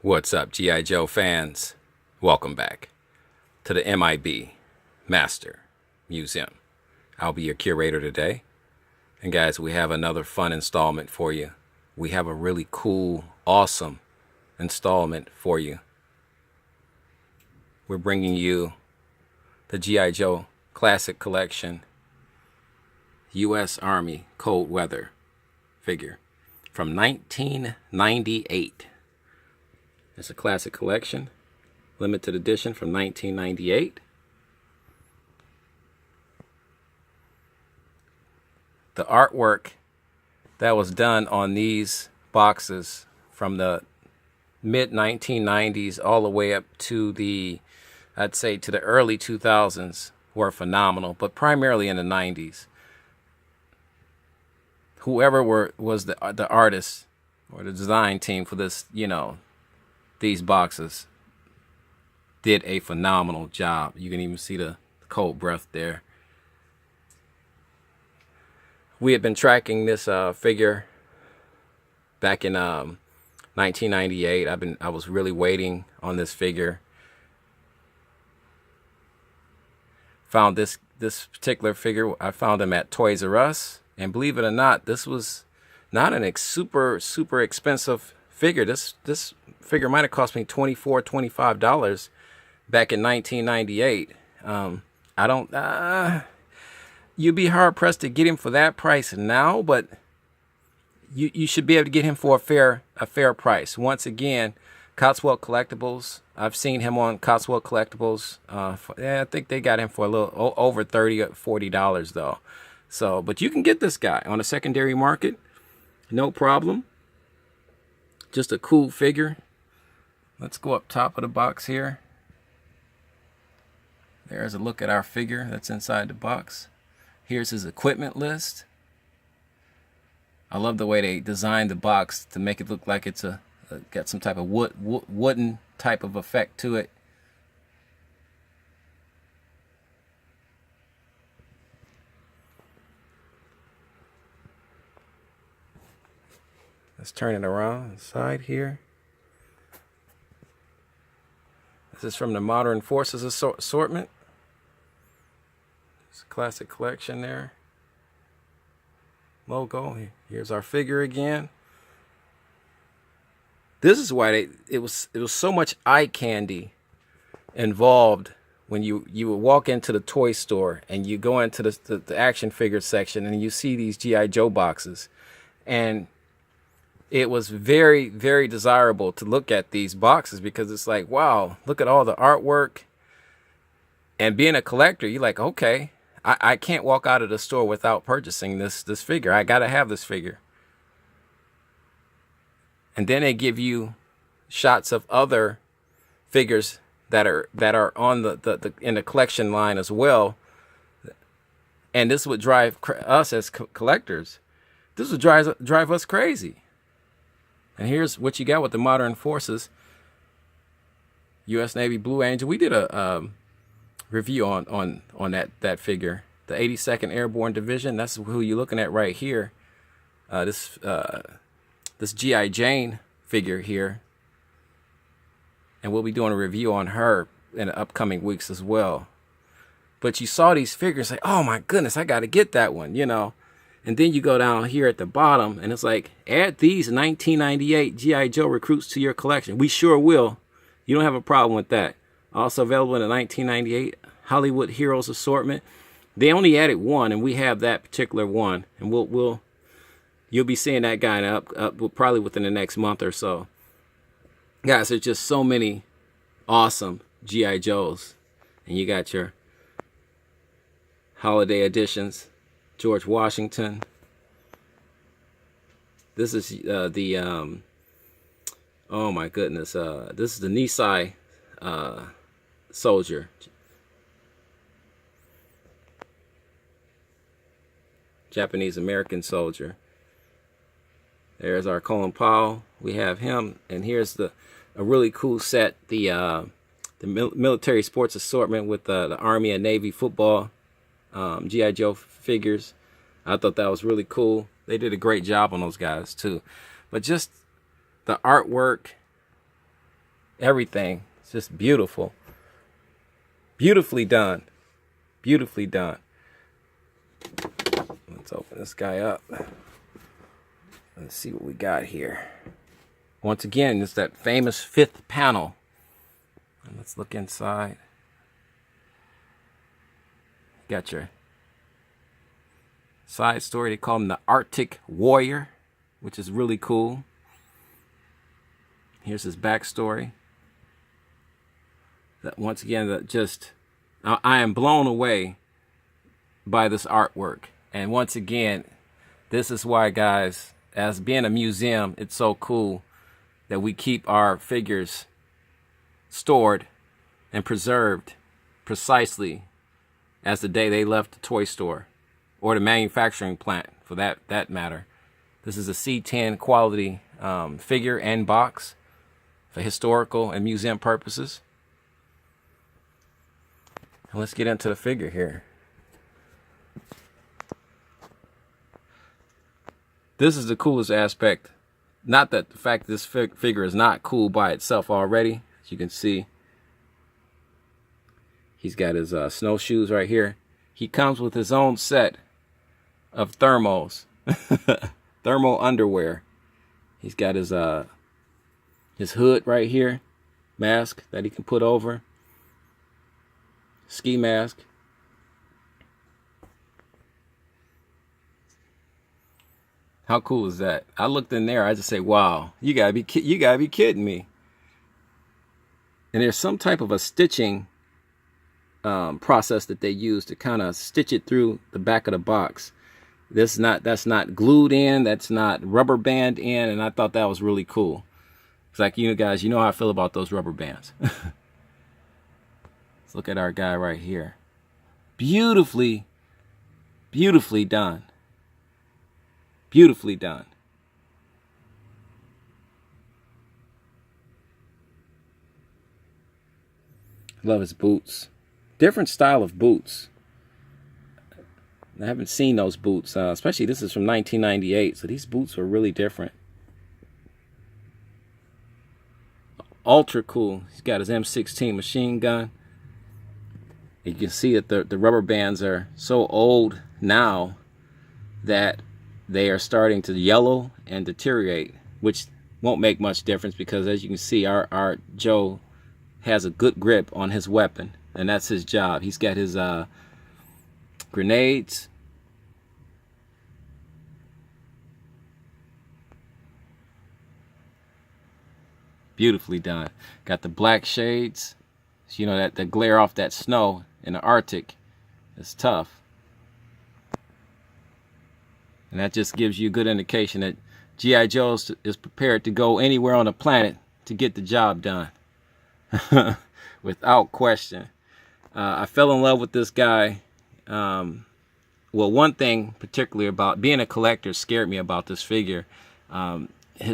What's up, G.I. Joe fans? Welcome back to the M.I.B. Master Museum. I'll be your curator today. And guys, we have another fun installment for you. We have a really cool, awesome installment for you. We're bringing you the G.I. Joe Classic Collection U.S. Army Cold Weather figure from 1998. It's a classic collection, limited edition from 1998. The artwork that was done on these boxes from the mid 1990s all the way up to the, I'd say, to the early 2000s were phenomenal, but primarily in the 90s. Whoever was the artist or the design team for this, these boxes did a phenomenal job. You can even see the cold breath there. We had been tracking this figure back in 1998. I was really waiting on this figure. Found this particular figure. I found him at Toys R Us, and believe it or not, this was not an super expensive figure. This figure might have cost me $25 back in 1998. You'd be hard pressed to get him for that price now, but you should be able to get him for a fair price. Once again, Cotswold Collectibles. I've seen him on Cotswold Collectibles. I think they got him for a little over $30 or $40 though. So, but you can get this guy on a secondary market, no problem. Just a cool figure. Let's go up top of the box here. There's a look at our figure that's inside the box. Here's his equipment list. I love the way they designed the box to make it look like it's got some type of wooden type of effect to it. Let's turn it around inside here. This is from the Modern Forces assortment. It's a classic collection there. Logo. Here's our figure again. This is why it was so much eye candy involved when you would walk into the toy store and you go into the action figure section and you see these G.I. Joe boxes, and it was very, very desirable to look at these boxes because it's like, wow, look at all the artwork. And being a collector, you're like, okay, I can't walk out of the store without purchasing this figure. I got to have this figure. And then they give you shots of other figures that are on the in the collection line as well. And this would drive us as collectors. This would drive us crazy. And here's what you got with the Modern Forces U.S. Navy Blue Angel. We did a review on that figure, the 82nd Airborne Division. That's who you're looking at right here. This G.I. Jane figure here, and we'll be doing a review on her in the upcoming weeks as well. But you saw these figures, like, oh my goodness, I got to get that one, And then you go down here at the bottom, and it's like, add these 1998 G.I. Joe recruits to your collection. We sure will. You don't have a problem with that. Also available in the 1998 Hollywood Heroes assortment. They only added one, and we have that particular one, and you'll be seeing that guy up probably within the next month or so. Guys, there's just so many awesome G.I. Joes, and you got your holiday editions. George Washington. This is oh my goodness, this is the Nisei soldier. Japanese American soldier. There's our Colin Powell. We have him, and here's a really cool set, the military sports assortment with the Army and Navy football G.I. Joe figures. I thought that was really cool. They did a great job on those guys too. But just the artwork everything. It's just beautiful. Beautifully done. Beautifully done. Let's open this guy up. Let's see what we got here. Once again, it's that famous fifth panel. And let's look inside. Got your side story. They call him the Arctic Warrior, which is really cool. Here's his backstory. That once again, I am blown away by this artwork. And once again, this is why, guys, as being a museum, it's so cool that we keep our figures stored and preserved precisely as the day they left the toy store or the manufacturing plant, for that matter. This is a C10 quality figure and box for historical and museum purposes. And let's get into the figure here. This is the coolest aspect. Not that the fact that this figure is not cool by itself already. As you can see, he's got his snowshoes right here. He comes with his own set of thermals, thermal underwear. He's got his hood right here, mask that he can put over, ski mask. How cool is that? I looked in there, I just say, wow, you gotta be kidding me. And there's some type of a stitching process that they use to kind of stitch it through the back of the box. That's not glued in, that's not rubber band in, and I thought that was really cool. It's like, you guys, you know how I feel about those rubber bands. Let's look at our guy right here. Beautifully, beautifully done. Beautifully done. Love his boots. Different style of boots. I haven't seen those boots, especially this is from 1998, so these boots were really different. Ultra cool. He's got his M16 machine gun. You can see that the rubber bands are so old now that they are starting to yellow and deteriorate, which won't make much difference because, as you can see, our Joe has a good grip on his weapon, and that's his job. He's got his grenades. Beautifully done. Got the black shades. You know, that glare off that snow in the Arctic is tough. And that just gives you a good indication that G.I. Joe is prepared to go anywhere on the planet to get the job done. Without question. I fell in love with this guy. Well, one thing particularly about being a collector scared me about this figure.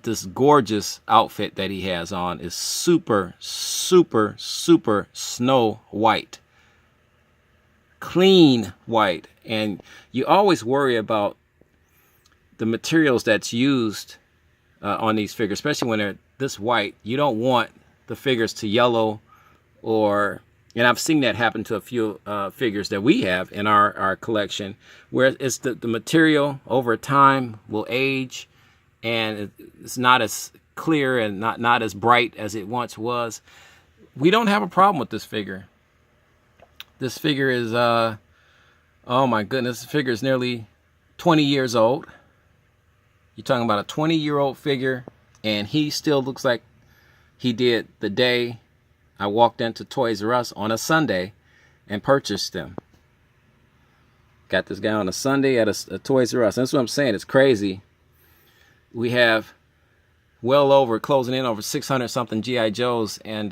This gorgeous outfit that he has on is super, super, super snow white. Clean white. And you always worry about the materials that's used on these figures, especially when they're this white. You don't want the figures to yellow, and I've seen that happen to a few figures that we have in our collection, where it's the material over time will age and it's not as clear and not as bright as it once was. We don't have a problem with this figure. This figure is oh my goodness, this figure is nearly 20 years old. You're talking about a 20-year-old figure, and he still looks like he did the day I walked into Toys R Us on a Sunday and purchased them. Got this guy on a Sunday at a Toys R Us. That's what I'm saying. It's crazy. We have closing in over 600 something G.I. Joes and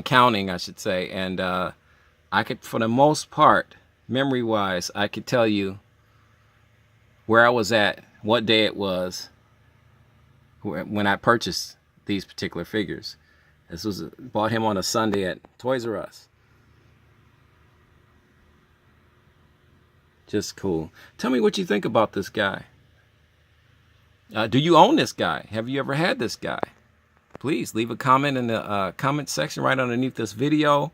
counting, I should say. And I could, for the most part, memory-wise, I could tell you where I was at, what day it was when I purchased these particular figures. This was bought him on a Sunday at Toys R Us. Just cool. Tell me what you think about this guy. Do you own this guy? Have you ever had this guy? please leave a comment in the comment section right underneath this video.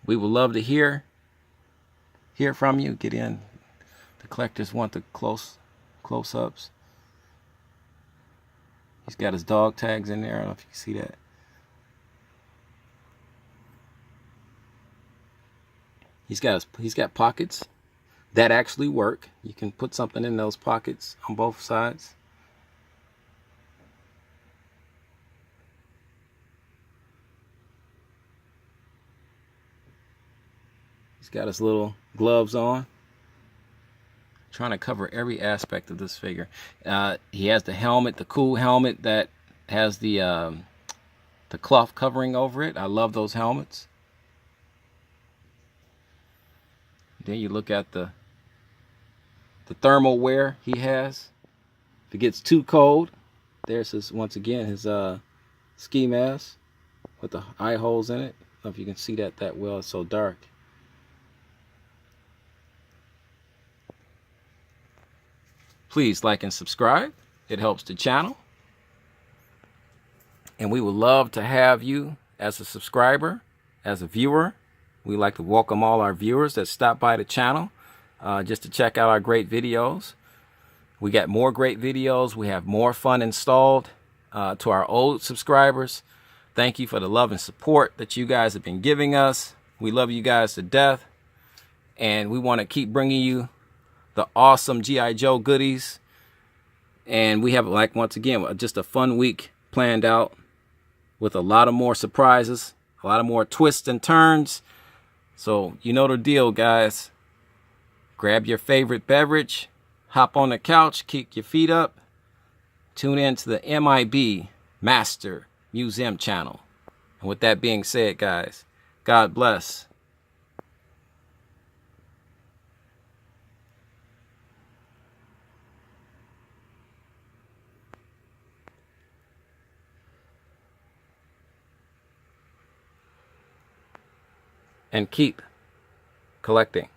We would love to hear from you. Get in. The collectors want the close-ups. He's got his dog tags in there. I don't know if you can see that. He's got pockets that actually work. You can put something in those pockets on both sides. He's got his little gloves on. Trying to cover every aspect of this figure. He has the helmet, the cool helmet that has the cloth covering over it. I love those helmets. Then you look at the thermal wear he has. If it gets too cold, there's his, once again, his ski mask with the eye holes in it. I don't know if you can see that well, it's so dark. Please like and subscribe. It helps the channel. And we would love to have you as a subscriber, as a viewer. We like to welcome all our viewers that stop by the channel just to check out our great videos. We got more great videos. We have more fun installed. To our old subscribers, thank you for the love and support that you guys have been giving us. We love you guys to death. And we want to keep bringing you the awesome G.I. Joe goodies. And we have, like, once again, just a fun week planned out with a lot of more surprises, a lot of more twists and turns. So you know the deal, guys. Grab your favorite beverage, hop on the couch, kick your feet up, tune in to the M.I.B. Master Museum channel. And with that being said, guys, God bless. And keep collecting.